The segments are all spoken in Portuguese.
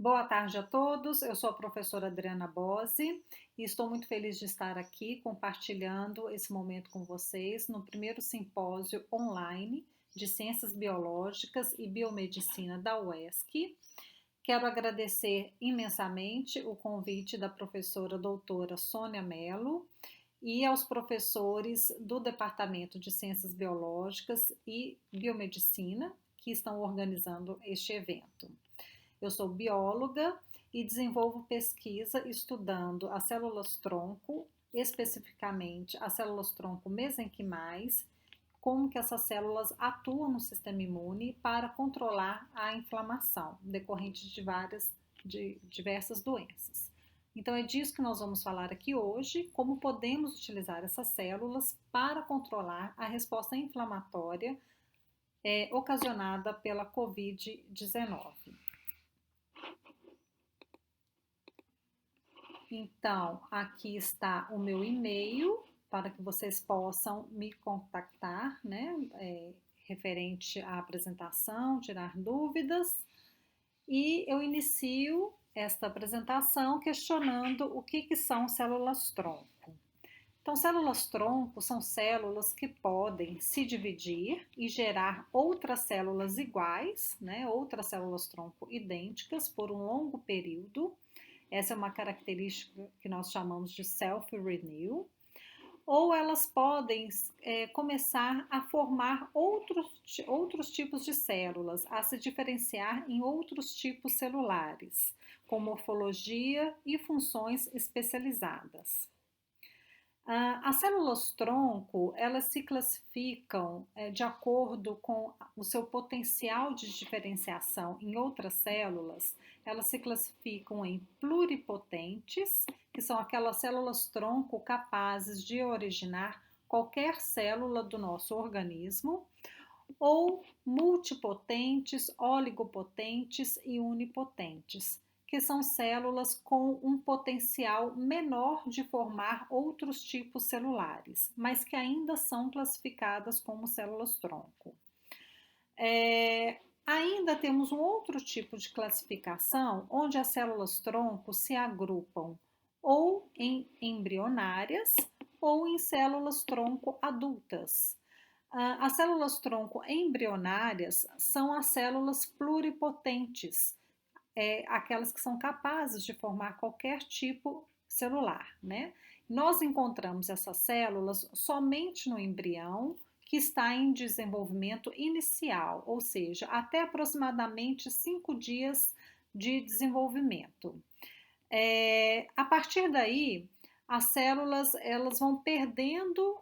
Boa tarde a todos, eu sou a professora Adriana Bose e estou muito feliz de estar aqui compartilhando esse momento com vocês no primeiro simpósio online de Ciências Biológicas e Biomedicina da UESC. Quero agradecer imensamente o convite da professora doutora Sônia Mello e aos professores do Departamento de Ciências Biológicas e Biomedicina que estão organizando este evento. Eu sou bióloga e desenvolvo pesquisa estudando as células-tronco, especificamente as células-tronco mesenquimais, como que essas células atuam no sistema imune para controlar a inflamação decorrente de diversas doenças. Então é disso que nós vamos falar aqui hoje, como podemos utilizar essas células para controlar a resposta inflamatória ocasionada pela Covid-19. Então, aqui está o meu e-mail para que vocês possam me contactar, né, referente à apresentação, tirar dúvidas. E eu inicio esta apresentação questionando o que são células-tronco. Então, células-tronco são células que podem se dividir e gerar outras células iguais, né, outras células-tronco idênticas por um longo período. Essa é uma característica que nós chamamos de self-renew. Ou elas podem começar a formar outros tipos de células, a se diferenciar em outros tipos celulares, com morfologia e funções especializadas. As células-tronco, elas se classificam de acordo com o seu potencial de diferenciação em outras células. Elas se classificam em pluripotentes, que são aquelas células-tronco capazes de originar qualquer célula do nosso organismo, ou multipotentes, oligopotentes e unipotentes, que são células com um potencial menor de formar outros tipos celulares, mas que ainda são classificadas como células-tronco. Ainda temos um outro tipo de classificação, onde as células-tronco se agrupam ou em embrionárias ou em células-tronco adultas. As células-tronco embrionárias são as células pluripotentes, aquelas que são capazes de formar qualquer tipo celular, né? Nós encontramos essas células somente no embrião, que está em desenvolvimento inicial, ou seja, até aproximadamente 5 dias de desenvolvimento. A partir daí, as células elas vão perdendo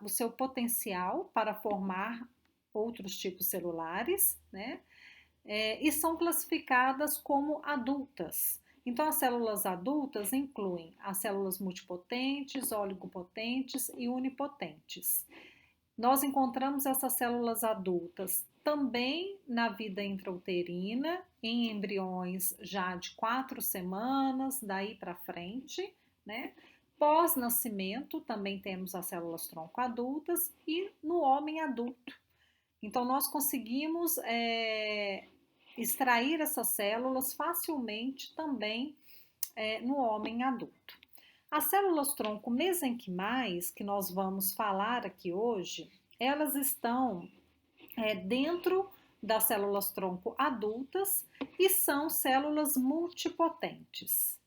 o seu potencial para formar outros tipos celulares, né? E são classificadas como adultas. Então, as células adultas incluem as células multipotentes, oligopotentes e unipotentes. Nós encontramos essas células adultas também na vida intrauterina, em embriões já de 4 semanas, daí para frente, né? Pós-nascimento, também temos as células-tronco adultas e no homem adulto. Então, nós conseguimos extrair essas células facilmente também no homem adulto. As células-tronco mesenquimais, que nós vamos falar aqui hoje, elas estão dentro das células-tronco adultas e são células multipotentes.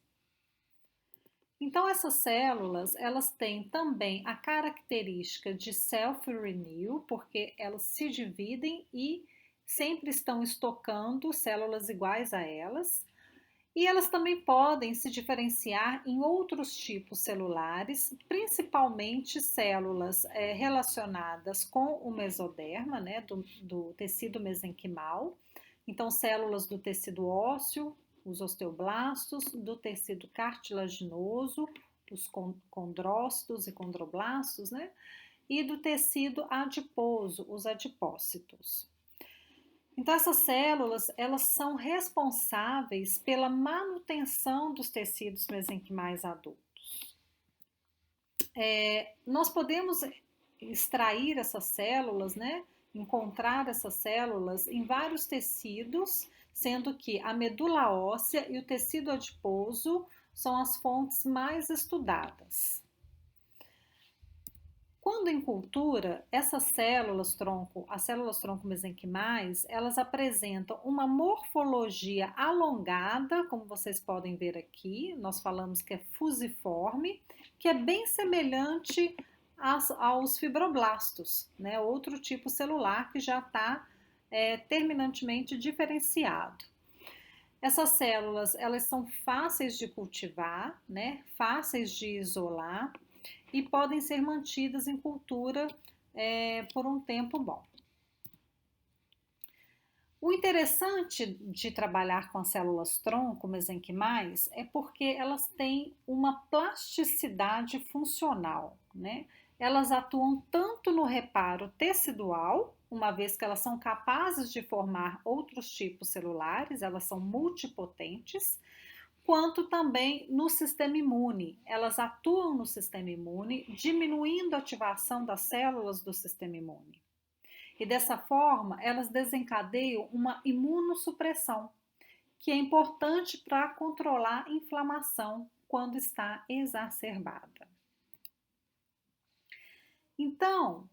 Então, essas células, elas têm também a característica de self-renew, porque elas se dividem e sempre estão estocando células iguais a elas. E elas também podem se diferenciar em outros tipos celulares, principalmente células relacionadas com o mesoderma, né, do tecido mesenquimal. Então, células do tecido ósseo, os osteoblastos, do tecido cartilaginoso, os condrócitos e condroblastos, né? E do tecido adiposo, os adipócitos. Então, essas células, elas são responsáveis pela manutenção dos tecidos mesenquimais adultos. Nós podemos extrair essas células, né? Encontrar essas células em vários tecidos sendo que a medula óssea e o tecido adiposo são as fontes mais estudadas. Quando em cultura, essas células-tronco, as células-tronco mesenquimais, elas apresentam uma morfologia alongada, como vocês podem ver aqui, nós falamos que é fusiforme, que é bem semelhante aos fibroblastos, né? Outro tipo celular que já está terminantemente diferenciado. Essas células, elas são fáceis de cultivar, né? Fáceis de isolar, e podem ser mantidas em cultura por um tempo bom. O interessante de trabalhar com as células-tronco mesenquimais é porque elas têm uma plasticidade funcional, né? Elas atuam tanto no reparo tecidual, uma vez que elas são capazes de formar outros tipos celulares, elas são multipotentes, quanto também no sistema imune. Elas atuam no sistema imune, diminuindo a ativação das células do sistema imune. E dessa forma, elas desencadeiam uma imunossupressão, que é importante para controlar a inflamação quando está exacerbada. Então,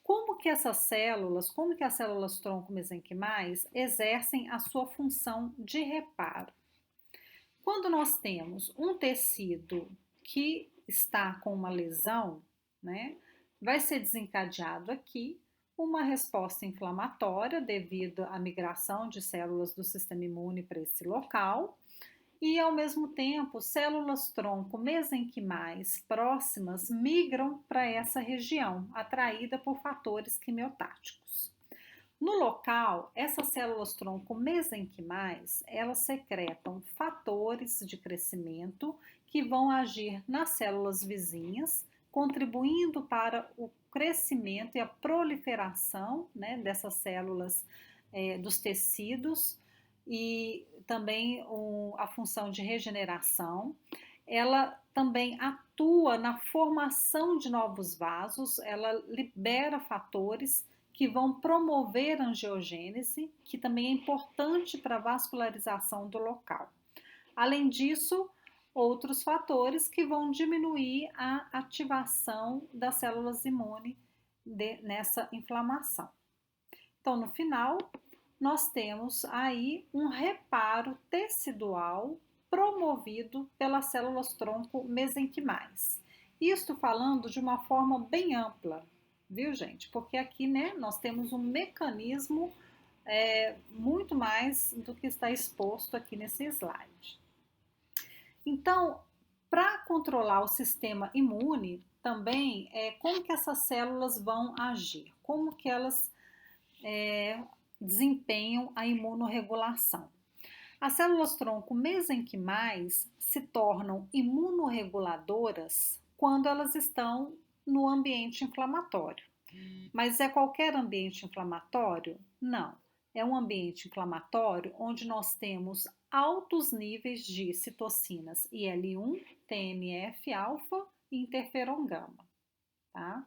como que as células-tronco mesenquimais exercem a sua função de reparo? Quando nós temos um tecido que está com uma lesão, né, vai ser desencadeado aqui uma resposta inflamatória devido à migração de células do sistema imune para esse local e, ao mesmo tempo, células-tronco mesenquimais próximas migram para essa região, atraída por fatores quimiotáticos. No local, essas células-tronco mesenquimais, elas secretam fatores de crescimento que vão agir nas células vizinhas, contribuindo para o crescimento e a proliferação, né, dessas células dos tecidos e também a função de regeneração. Ela também atua na formação de novos vasos, ela libera fatores que vão promover a angiogênese, que também é importante para a vascularização do local. Além disso, outros fatores que vão diminuir a ativação das células imunes nessa inflamação. Então, no final, nós temos aí um reparo tecidual promovido pelas células-tronco mesenquimais. Isto falando de uma forma bem ampla, viu, gente? Porque aqui, né, nós temos um mecanismo muito mais do que está exposto aqui nesse slide. Então, para controlar o sistema imune, também, como que essas células vão agir? Como que elas desempenham a imunorregulação? As células-tronco mesenquimais se tornam imunorreguladoras quando elas estão no ambiente inflamatório. Mas é qualquer ambiente inflamatório? Não. É um ambiente inflamatório onde nós temos altos níveis de citocinas IL-1, TNF-alfa e interferon-gama, tá?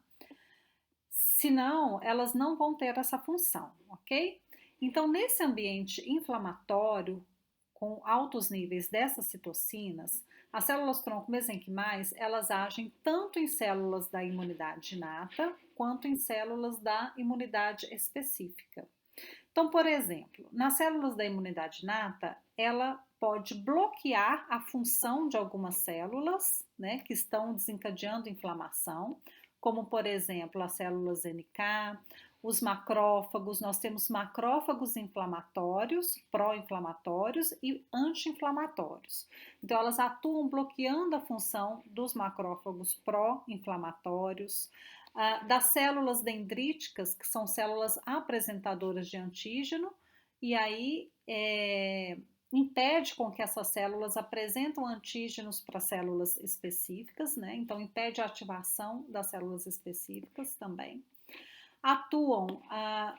Senão, elas não vão ter essa função, ok? Então, nesse ambiente inflamatório, com altos níveis dessas citocinas, as células-tronco mesenquimais, elas agem tanto em células da imunidade inata, quanto em células da imunidade específica. Então, por exemplo, nas células da imunidade inata, ela pode bloquear a função de algumas células, né, que estão desencadeando inflamação, como, por exemplo, as células NK, os macrófagos. Nós temos macrófagos inflamatórios, pró-inflamatórios e anti-inflamatórios. Então, elas atuam bloqueando a função dos macrófagos pró-inflamatórios, das células dendríticas, que são células apresentadoras de antígeno, e aí impede com que essas células apresentam antígenos para células específicas, né? Então, impede a ativação das células específicas também. Atuam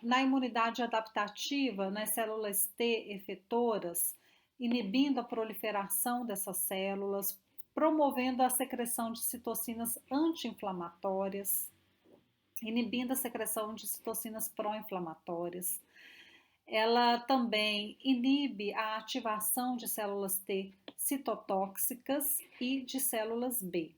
na imunidade adaptativa, nas células T efetoras, inibindo a proliferação dessas células, promovendo a secreção de citocinas anti-inflamatórias, inibindo a secreção de citocinas pró-inflamatórias. Ela também inibe a ativação de células T citotóxicas e de células B.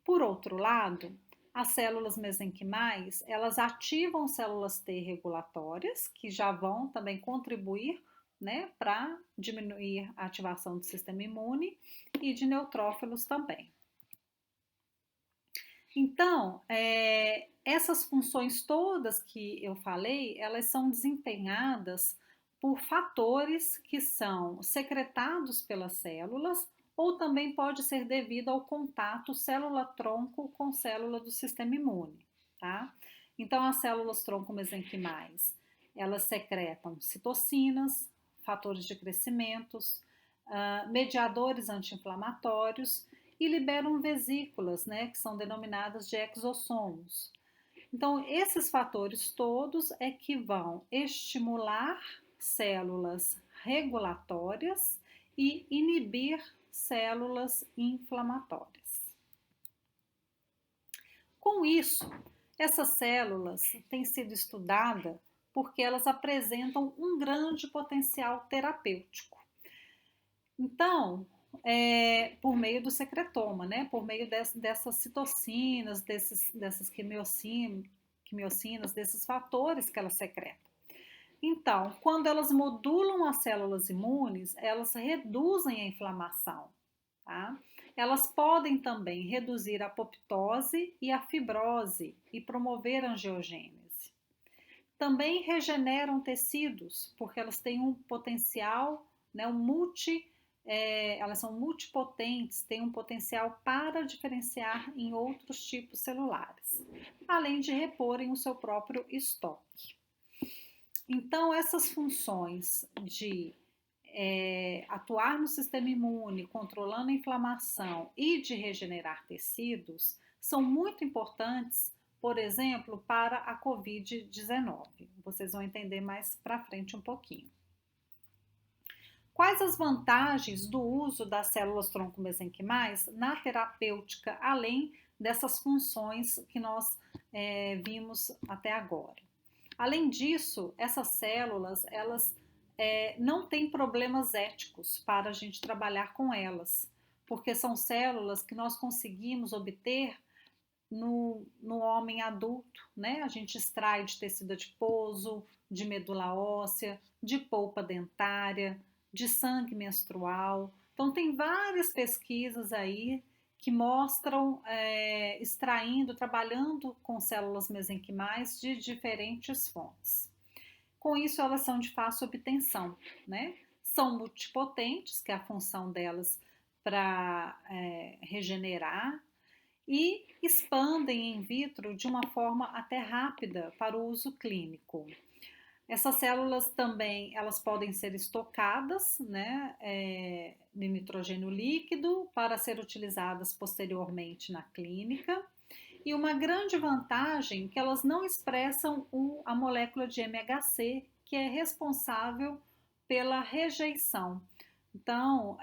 Por outro lado, as células mesenquimais, elas ativam células T regulatórias, que já vão também contribuir, né, para diminuir a ativação do sistema imune e de neutrófilos também. Então, essas funções todas que eu falei, elas são desempenhadas por fatores que são secretados pelas células ou também pode ser devido ao contato célula-tronco com célula do sistema imune, tá? Então, as células tronco mesenquimais, elas secretam citocinas, fatores de crescimento, mediadores anti-inflamatórios e liberam vesículas, né, que são denominadas de exossomos. Então, esses fatores todos é que vão estimular células regulatórias e inibir células inflamatórias. Com isso, essas células têm sido estudadas porque elas apresentam um grande potencial terapêutico. Então, por meio do secretoma, né? Por meio dessas citocinas, dessas quimiocinas, desses fatores que elas secretam. Então, quando elas modulam as células imunes, elas reduzem a inflamação, tá? Elas podem também reduzir a apoptose e a fibrose e promover a angiogênese. Também regeneram tecidos, porque elas têm um potencial, né, elas são multipotentes, têm um potencial para diferenciar em outros tipos celulares, além de reporem o seu próprio estoque. Então, essas funções de atuar no sistema imune, controlando a inflamação e de regenerar tecidos são muito importantes, por exemplo, para a Covid-19. Vocês vão entender mais para frente um pouquinho. Quais as vantagens do uso das células tronco mesenquimais na terapêutica, além dessas funções que nós vimos até agora? Além disso, essas células, elas não têm problemas éticos para a gente trabalhar com elas, porque são células que nós conseguimos obter no homem adulto, né? A gente extrai de tecido adiposo, de medula óssea, de polpa dentária, de sangue menstrual. Então, tem várias pesquisas aí que mostram extraindo, trabalhando com células mesenquimais de diferentes fontes. Com isso, elas são de fácil obtenção, né? São multipotentes, que é a função delas para regenerar, e expandem in vitro de uma forma até rápida para o uso clínico. Essas células também, elas podem ser estocadas, né, de nitrogênio líquido para ser utilizadas posteriormente na clínica. E uma grande vantagem é que elas não expressam a molécula de MHC, que é responsável pela rejeição. Então,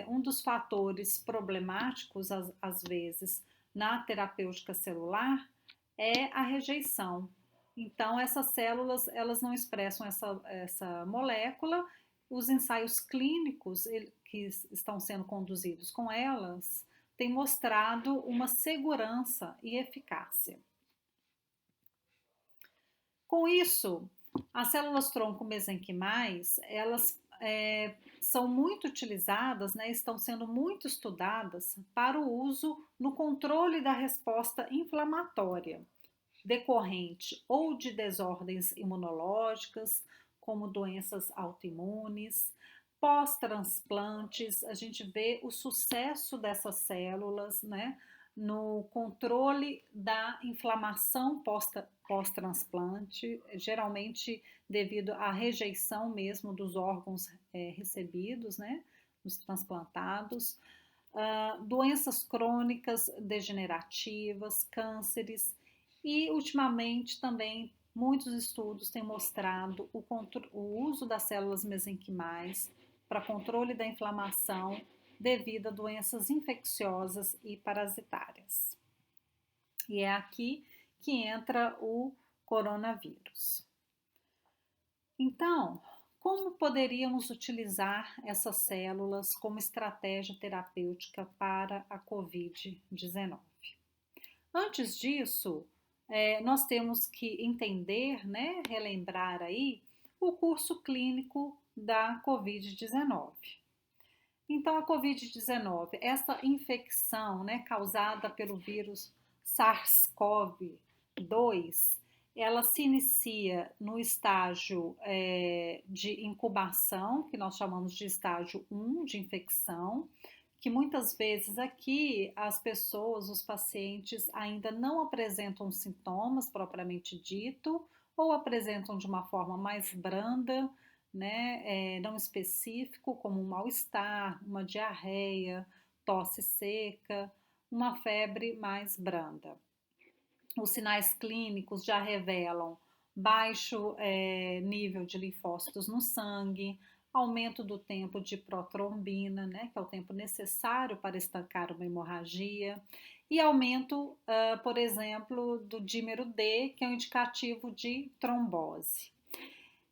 um dos fatores problemáticos, às vezes, na terapêutica celular é a rejeição. Então, essas células, elas não expressam essa molécula. Os ensaios clínicos que estão sendo conduzidos com elas têm mostrado uma segurança e eficácia. Com isso, as células tronco mesenquimais, elas são muito utilizadas, né, estão sendo muito estudadas para o uso no controle da resposta inflamatória, decorrente ou de desordens imunológicas, como doenças autoimunes, pós-transplantes. A gente vê o sucesso dessas células, né, no controle da inflamação pós-transplante, geralmente devido à rejeição mesmo dos órgãos recebidos, né, nos transplantados, doenças crônicas degenerativas, cânceres, e ultimamente também muitos estudos têm mostrado o uso das células mesenquimais para controle da inflamação devido a doenças infecciosas e parasitárias. E é aqui que entra o coronavírus. Então, como poderíamos utilizar essas células como estratégia terapêutica para a Covid-19? Antes disso, nós temos que entender, né, relembrar aí o curso clínico da Covid-19. Então, a Covid-19, essa infecção, né, causada pelo vírus SARS-CoV-2, ela se inicia no estágio de incubação, que nós chamamos de estágio 1 de infecção, que muitas vezes aqui as pessoas, os pacientes, ainda não apresentam sintomas propriamente dito, ou apresentam de uma forma mais branda, né, não específico, como um mal-estar, uma diarreia, tosse seca, uma febre mais branda. Os sinais clínicos já revelam baixo nível de linfócitos no sangue, aumento do tempo de protrombina, né, que é o tempo necessário para estancar uma hemorragia, e aumento, por exemplo, do dímero D, que é um indicativo de trombose.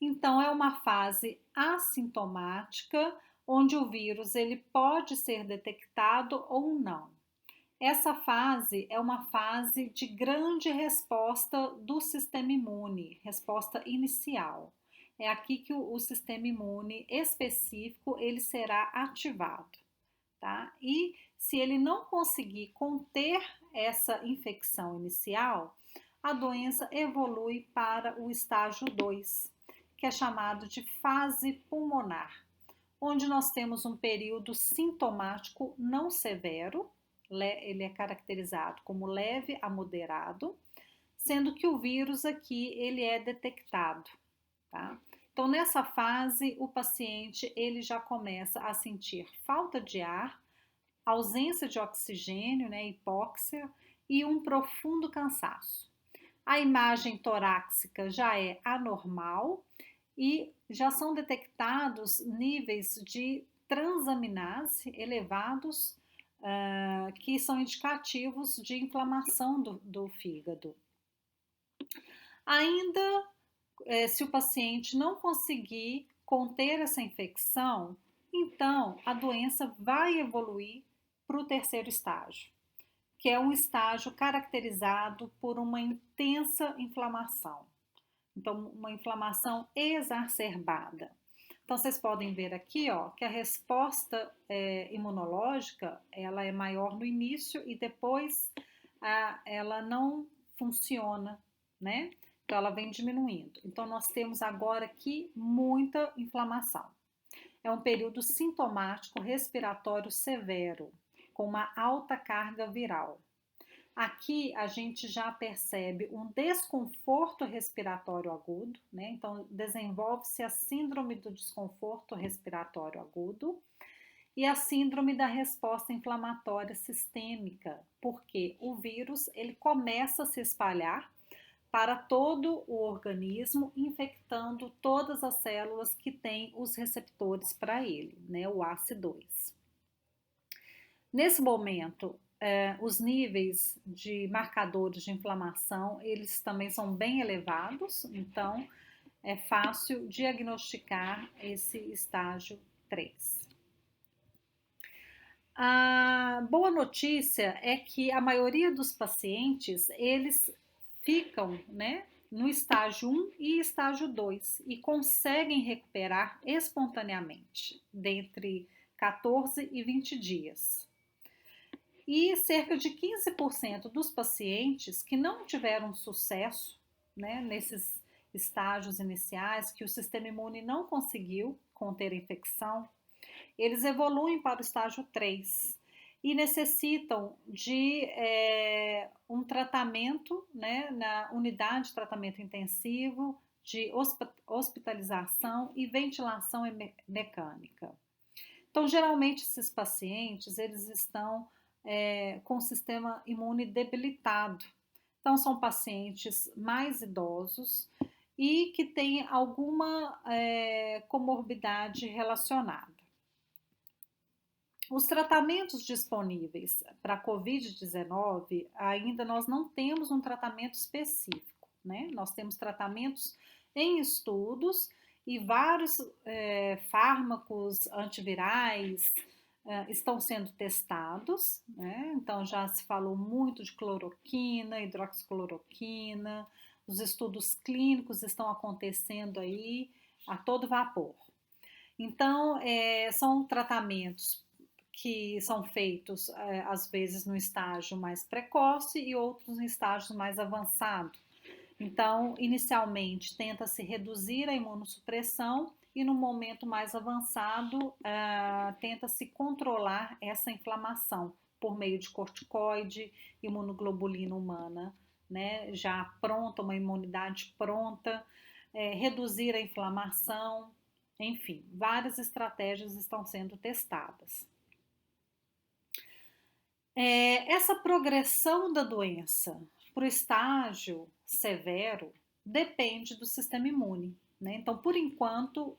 Então, é uma fase assintomática, onde o vírus ele pode ser detectado ou não. Essa fase é uma fase de grande resposta do sistema imune, resposta inicial. É aqui que o sistema imune específico ele será ativado, tá? E se ele não conseguir conter essa infecção inicial, a doença evolui para o estágio 2, que é chamado de fase pulmonar, onde nós temos um período sintomático não severo, ele é caracterizado como leve a moderado, sendo que o vírus aqui ele é detectado, tá? Então nessa fase o paciente ele já começa a sentir falta de ar, ausência de oxigênio, né, hipóxia e um profundo cansaço. A imagem torácica já é anormal e já são detectados níveis de transaminase elevados, que são indicativos de inflamação do fígado. Ainda, se o paciente não conseguir conter essa infecção, então a doença vai evoluir para o terceiro estágio, que é um estágio caracterizado por uma intensa inflamação. Então, uma inflamação exacerbada. Então, vocês podem ver aqui, ó, que a resposta imunológica, ela é maior no início e depois ela não funciona, né? Então, ela vem diminuindo. Então, nós temos agora aqui muita inflamação. É um período sintomático respiratório severo, com uma alta carga viral. Aqui a gente já percebe um desconforto respiratório agudo, né? Então desenvolve-se a síndrome do desconforto respiratório agudo e a síndrome da resposta inflamatória sistêmica, porque o vírus ele começa a se espalhar para todo o organismo, infectando todas as células que têm os receptores para ele, né? O ACE2. Nesse momento, os níveis de marcadores de inflamação, eles também são bem elevados, então é fácil diagnosticar esse estágio 3. A boa notícia é que a maioria dos pacientes, eles ficam, né, no estágio 1 e estágio 2 e conseguem recuperar espontaneamente, dentre 14 e 20 dias. E cerca de 15% dos pacientes que não tiveram sucesso, né, nesses estágios iniciais, que o sistema imune não conseguiu conter a infecção, eles evoluem para o estágio 3 e necessitam de um tratamento, né, na unidade de tratamento intensivo, de hospitalização e ventilação mecânica. Então, geralmente, esses pacientes, eles estão com o sistema imune debilitado. Então, são pacientes mais idosos e que têm alguma comorbidade relacionada. Os tratamentos disponíveis para a Covid-19, ainda nós não temos um tratamento específico, né? Nós temos tratamentos em estudos e vários fármacos antivirais estão sendo testados, né? Então já se falou muito de cloroquina, hidroxicloroquina, os estudos clínicos estão acontecendo aí a todo vapor. Então, são tratamentos que são feitos, às vezes, no estágio mais precoce e outros em estágios mais avançados. Então, inicialmente, tenta-se reduzir a imunossupressão e, no momento mais avançado, tenta-se controlar essa inflamação por meio de corticoide, imunoglobulina humana, né, já pronta, uma imunidade pronta, reduzir a inflamação, enfim, várias estratégias estão sendo testadas. Essa progressão da doença para o estágio severo depende do sistema imune, né? Então, por enquanto,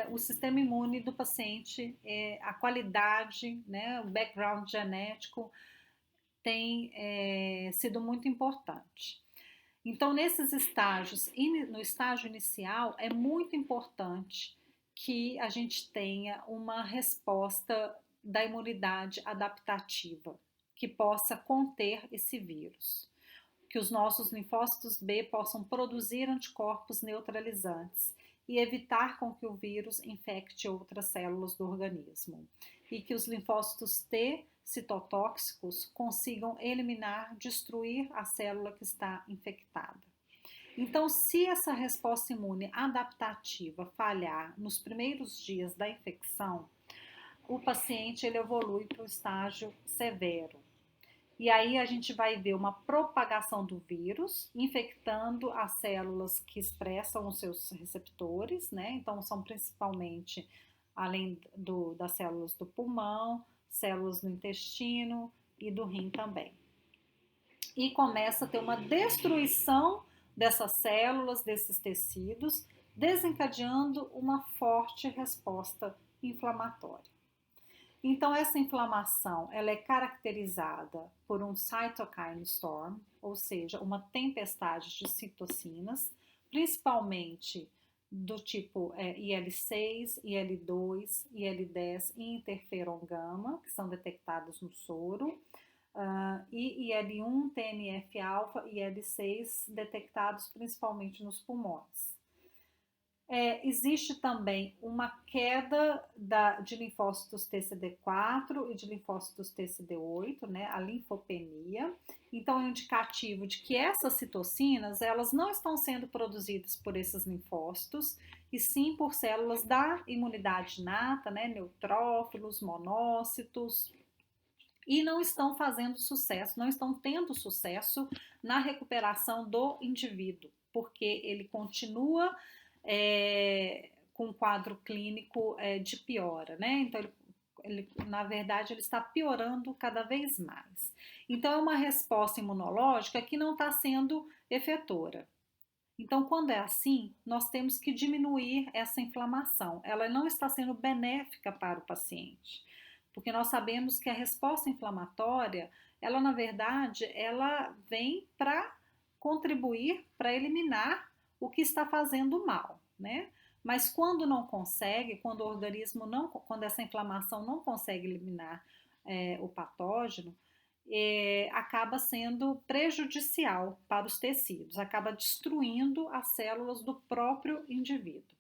o sistema imune do paciente, a qualidade, né, o background genético tem sido muito importante. Então, nesses estágios, no estágio inicial, é muito importante que a gente tenha uma resposta da imunidade adaptativa, que possa conter esse vírus, que os nossos linfócitos B possam produzir anticorpos neutralizantes e evitar com que o vírus infecte outras células do organismo, e que os linfócitos T citotóxicos consigam eliminar, destruir a célula que está infectada. Então, se essa resposta imune adaptativa falhar nos primeiros dias da infecção, o paciente ele evolui para o estágio severo. E aí a gente vai ver uma propagação do vírus, infectando as células que expressam os seus receptores, né? Então, são principalmente, além das células do pulmão, células do intestino e do rim também. E começa a ter uma destruição dessas células, desses tecidos, desencadeando uma forte resposta inflamatória. Então, essa inflamação ela é caracterizada por um cytokine storm, ou seja, uma tempestade de citocinas, principalmente do tipo IL-6, IL-2, IL-10 e interferon gama, que são detectados no soro, e IL-1, TNF-alfa e IL-6 detectados principalmente nos pulmões. Existe também uma queda de linfócitos TCD4 e de linfócitos TCD8, né, a linfopenia. Então, é um indicativo de que essas citocinas, elas não estão sendo produzidas por esses linfócitos, e sim por células da imunidade inata, né, neutrófilos, monócitos, e não estão fazendo sucesso, não estão tendo sucesso na recuperação do indivíduo, porque ele continua com um quadro clínico de piora, né? Então, na verdade, ele está piorando cada vez mais. Então, é uma resposta imunológica que não está sendo efetora. Então, quando é assim, nós temos que diminuir essa inflamação. Ela não está sendo benéfica para o paciente, porque nós sabemos que a resposta inflamatória, ela, na verdade, ela vem para contribuir para eliminar o que está fazendo mal, né? Mas quando não consegue, quando o organismo não, quando essa inflamação não consegue eliminar o patógeno, acaba sendo prejudicial para os tecidos, acaba destruindo as células do próprio indivíduo.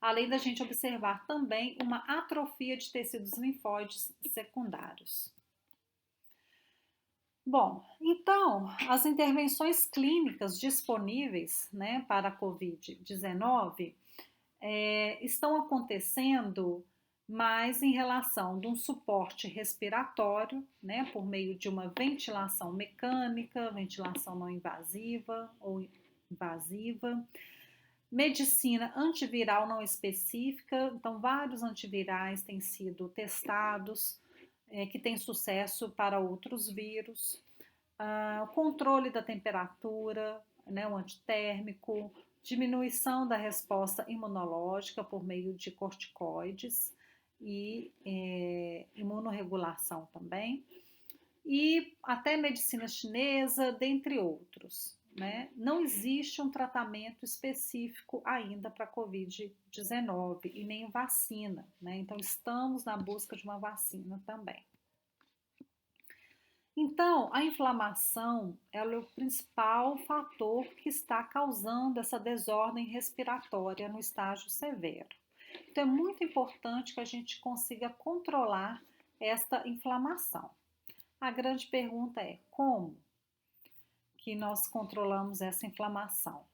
Além da gente observar também uma atrofia de tecidos linfóides secundários. Bom, então, as intervenções clínicas disponíveis, né, para a Covid-19 estão acontecendo mais em relação de um suporte respiratório, né, por meio de uma ventilação mecânica, ventilação não invasiva ou invasiva, medicina antiviral não específica, então vários antivirais têm sido testados, que têm sucesso para outros vírus, o controle da temperatura, né, o antitérmico, diminuição da resposta imunológica por meio de corticoides e imunorregulação também, e até medicina chinesa, dentre outros. né, não existe um tratamento específico ainda para a Covid-19 e nem vacina, né? Então, estamos na busca de uma vacina também. Então, a inflamação é o principal fator que está causando essa desordem respiratória no estágio severo. Então, é muito importante que a gente consiga controlar esta inflamação. A grande pergunta é como que nós controlamos essa inflamação?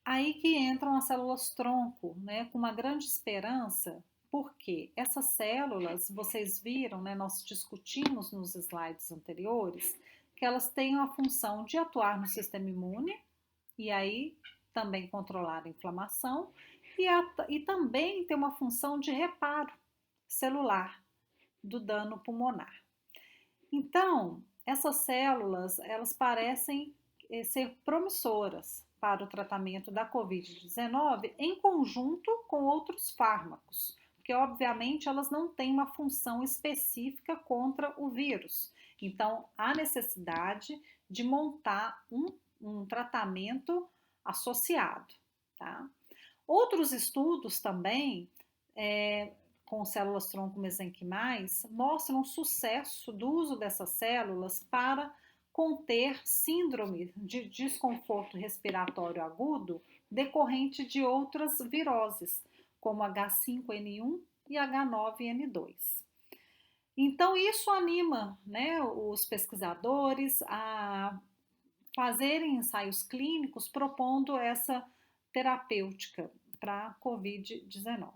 Aí que entram as células tronco, né, com uma grande esperança, porque essas células, vocês viram, né, nós discutimos nos slides anteriores, que elas têm a função de atuar no sistema imune e aí também controlar a inflamação e também tem uma função de reparo celular do dano pulmonar. Então, essas células, elas parecem ser promissoras para o tratamento da Covid-19 em conjunto com outros fármacos, porque obviamente elas não têm uma função específica contra o vírus. Então, há necessidade de montar um tratamento associado, tá? Outros estudos também com células tronco mesenquimais mostram o sucesso do uso dessas células para conter síndrome de desconforto respiratório agudo decorrente de outras viroses, como H5N1 e H9N2. Então, isso anima, né, os pesquisadores a fazerem ensaios clínicos propondo essa terapêutica para a Covid-19.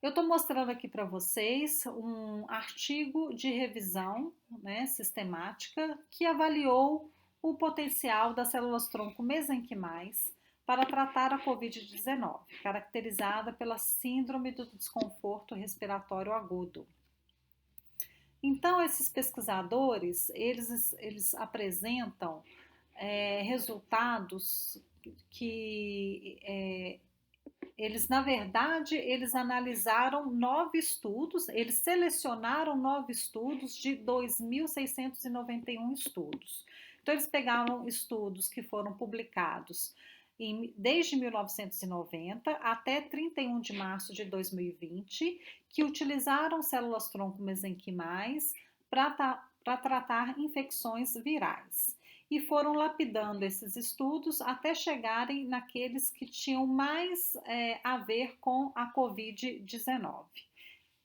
Eu estou mostrando aqui para vocês um artigo de revisão, né, sistemática que avaliou o potencial das células tronco mesenquimais para tratar a Covid-19, caracterizada pela síndrome do desconforto respiratório agudo. Então, esses pesquisadores, eles apresentam resultados que eles, na verdade, eles analisaram 9 estudos, eles selecionaram 9 estudos de 2.691 estudos. Então, eles pegaram estudos que foram publicados desde 1990 até 31 de março de 2020, que utilizaram células tronco mesenquimais para tratar infecções virais. E foram lapidando esses estudos até chegarem naqueles que tinham mais a ver com a Covid-19.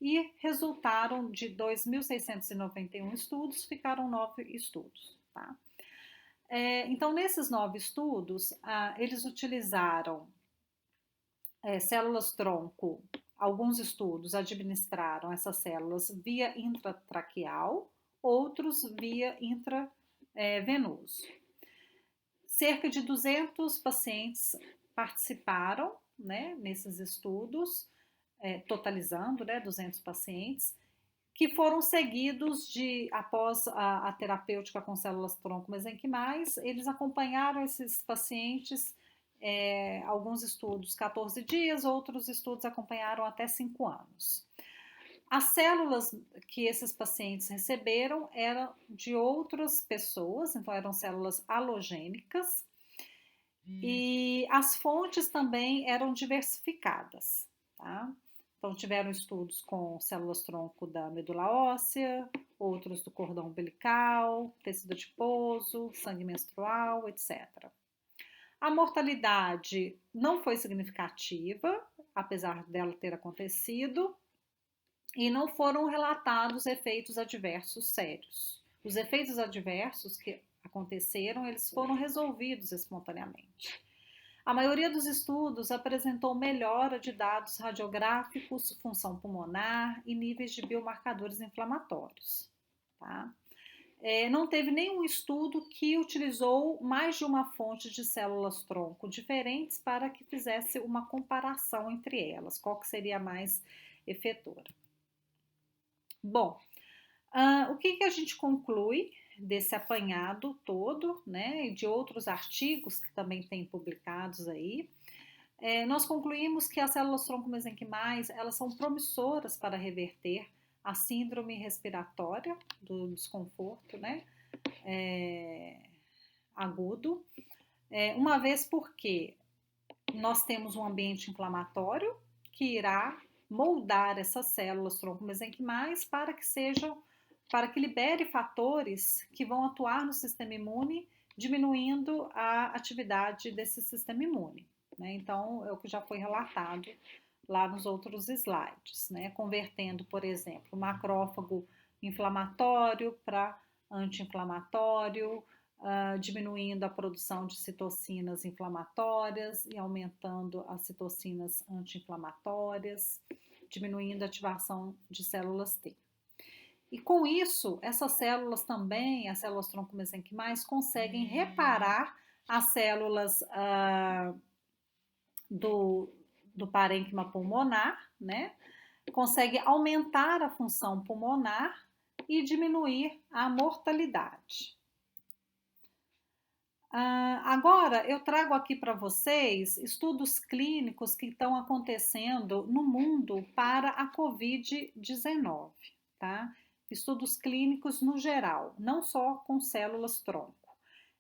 E resultaram de 2.691 estudos, ficaram 9 estudos, tá? Então, nesses 9 estudos, eles utilizaram células tronco. Alguns estudos administraram essas células via intratraqueal, outros via intravenoso. Cerca de 200 pacientes participaram, né, nesses estudos, totalizando, né, 200 pacientes, que foram seguidos após a terapêutica com células tronco mesenquimais, eles acompanharam esses pacientes, alguns estudos 14 dias, outros estudos acompanharam até 5 anos. As células que esses pacientes receberam eram de outras pessoas, então eram células halogênicas, e as fontes também eram diversificadas, tá? Então, tiveram estudos com células tronco da medula óssea, outros do cordão umbilical, tecido adiposo, sangue menstrual, etc. A mortalidade não foi significativa, apesar dela ter acontecido, e não foram relatados efeitos adversos sérios. Os efeitos adversos que aconteceram, eles foram resolvidos espontaneamente. A maioria dos estudos apresentou melhora de dados radiográficos, função pulmonar e níveis de biomarcadores inflamatórios. Tá? Não teve nenhum estudo que utilizou mais de uma fonte de células tronco diferentes para que fizesse uma comparação entre elas, qual que seria mais efetora. Bom, o que a gente conclui desse apanhado todo, né, e de outros artigos que também tem publicados aí? Nós concluímos que as células tronco mesenquimais, elas são promissoras para reverter a síndrome respiratória do desconforto, né, agudo, uma vez porque nós temos um ambiente inflamatório que irá moldar essas células tronco-mesenquimais para que libere fatores que vão atuar no sistema imune, diminuindo a atividade desse sistema imune, né? Então, é o que já foi relatado lá nos outros slides, né? Convertendo, por exemplo, o macrófago inflamatório para anti-inflamatório, diminuindo a produção de citocinas inflamatórias e aumentando as citocinas anti-inflamatórias, diminuindo a ativação de células T. E com isso, essas células também, as células tronco-mesenquimais, conseguem reparar as células do parênquima pulmonar, né? Consegue aumentar a função pulmonar e diminuir a mortalidade. Agora, eu trago aqui para vocês estudos clínicos que estão acontecendo no mundo para a Covid-19, tá? Estudos clínicos no geral, não só com células tronco.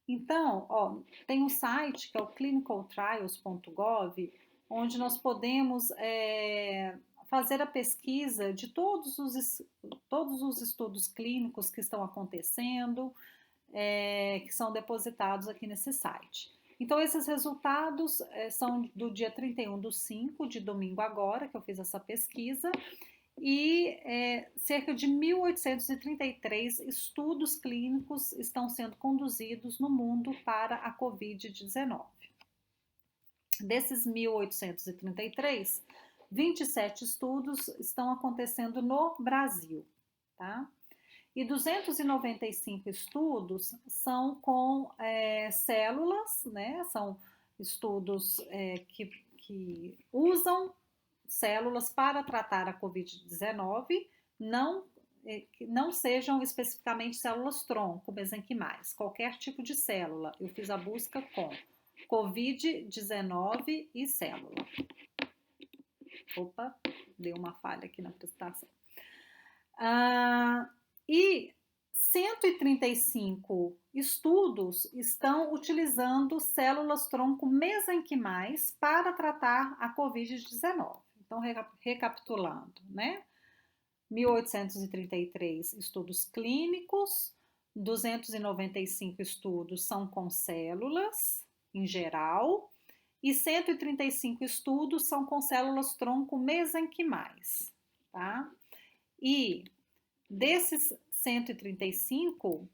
Então, ó, tem um site que é o clinicaltrials.gov, onde nós podemos fazer a pesquisa de todos os estudos clínicos que estão acontecendo, que são depositados aqui nesse site. Então, esses resultados são do dia 31/5, de domingo agora, que eu fiz essa pesquisa, e cerca de 1.833 estudos clínicos estão sendo conduzidos no mundo para a Covid-19. Desses 1.833, 27 estudos estão acontecendo no Brasil, tá? E 295 estudos são com células, né? São estudos que usam células para tratar a Covid-19, não sejam especificamente células tronco, mesenquimais, qualquer tipo de célula. Eu fiz a busca com Covid-19 e célula. Opa, deu uma falha aqui na apresentação. E 135 estudos estão utilizando células tronco mesenquimais para tratar a Covid-19. Então, recapitulando, né? 1.833 estudos clínicos, 295 estudos são com células, em geral, e 135 estudos são com células tronco mesenquimais, tá? E desses 135,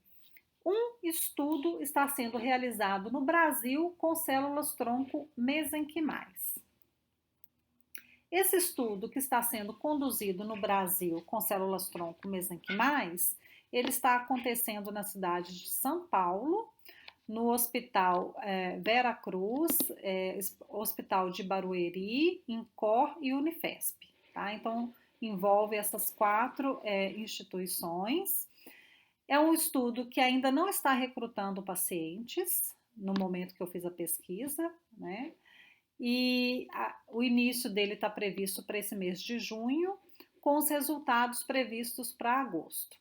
um estudo está sendo realizado no Brasil com células tronco mesenquimais. Esse estudo que está sendo conduzido no Brasil com células tronco mesenquimais, ele está acontecendo na cidade de São Paulo, no Hospital Vera Cruz, Hospital de Barueri, INCOR e Unifesp, tá? Então, envolve essas 4 instituições. É um estudo que ainda não está recrutando pacientes, no momento que eu fiz a pesquisa, né? E o início dele está previsto para esse mês de junho, com os resultados previstos para agosto.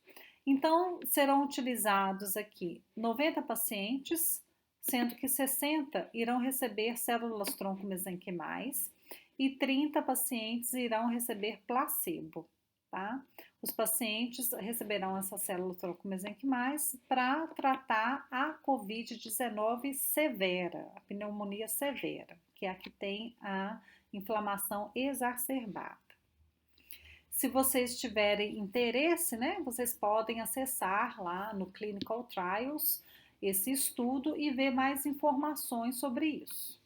Então, serão utilizados aqui 90 pacientes, sendo que 60 irão receber células tronco mesenquimais e 30 pacientes irão receber placebo, tá? Os pacientes receberão essas células tronco mesenquimais para tratar a Covid-19 severa, a pneumonia severa, que é a que tem a inflamação exacerbada. Se vocês tiverem interesse, né, vocês podem acessar lá no Clinical Trials esse estudo e ver mais informações sobre isso.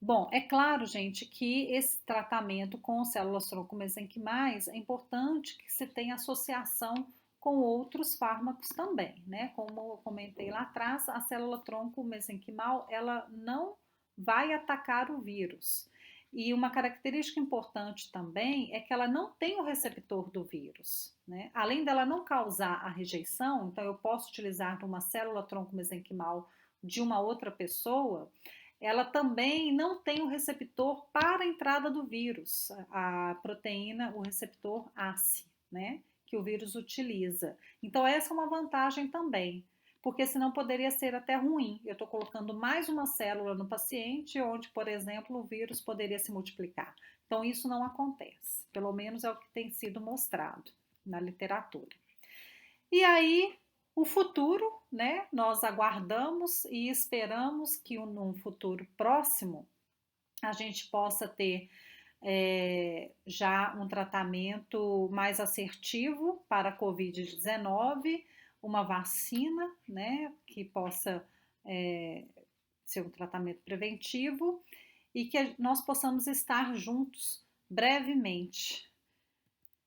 Bom, é claro, gente, que esse tratamento com células tronco mesenquimais é importante que se tenha associação com outros fármacos também, né? Como eu comentei lá atrás, a célula tronco mesenquimal, ela não vai atacar o vírus. E uma característica importante também é que ela não tem o receptor do vírus, né? Além dela não causar a rejeição, então eu posso utilizar uma célula tronco mesenquimal de uma outra pessoa, ela também não tem o receptor para a entrada do vírus, a proteína, o receptor ACE, né? que o vírus utiliza. Então, essa é uma vantagem também, porque senão poderia ser até ruim. Eu estou colocando mais uma célula no paciente, onde, por exemplo, o vírus poderia se multiplicar. Então, isso não acontece, pelo menos é o que tem sido mostrado na literatura. E aí, o futuro, né? Nós aguardamos e esperamos que num futuro próximo a gente possa ter já um tratamento mais assertivo para a Covid-19, uma vacina, né, que possa ser um tratamento preventivo e que nós possamos estar juntos brevemente.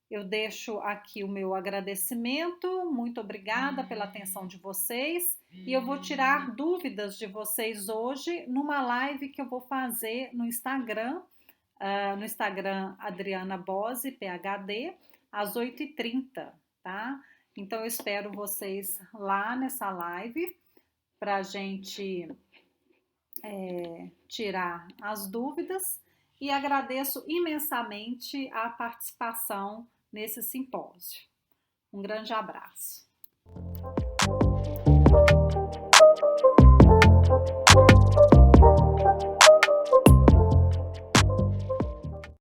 Eu deixo aqui o meu agradecimento, muito obrigada pela atenção de vocês e eu vou tirar dúvidas de vocês hoje numa live que eu vou fazer no Instagram, Adriana Bose, PhD, às 8h30, tá? Então eu espero vocês lá nessa live para a gente tirar as dúvidas e agradeço imensamente a participação nesse simpósio. Um grande abraço.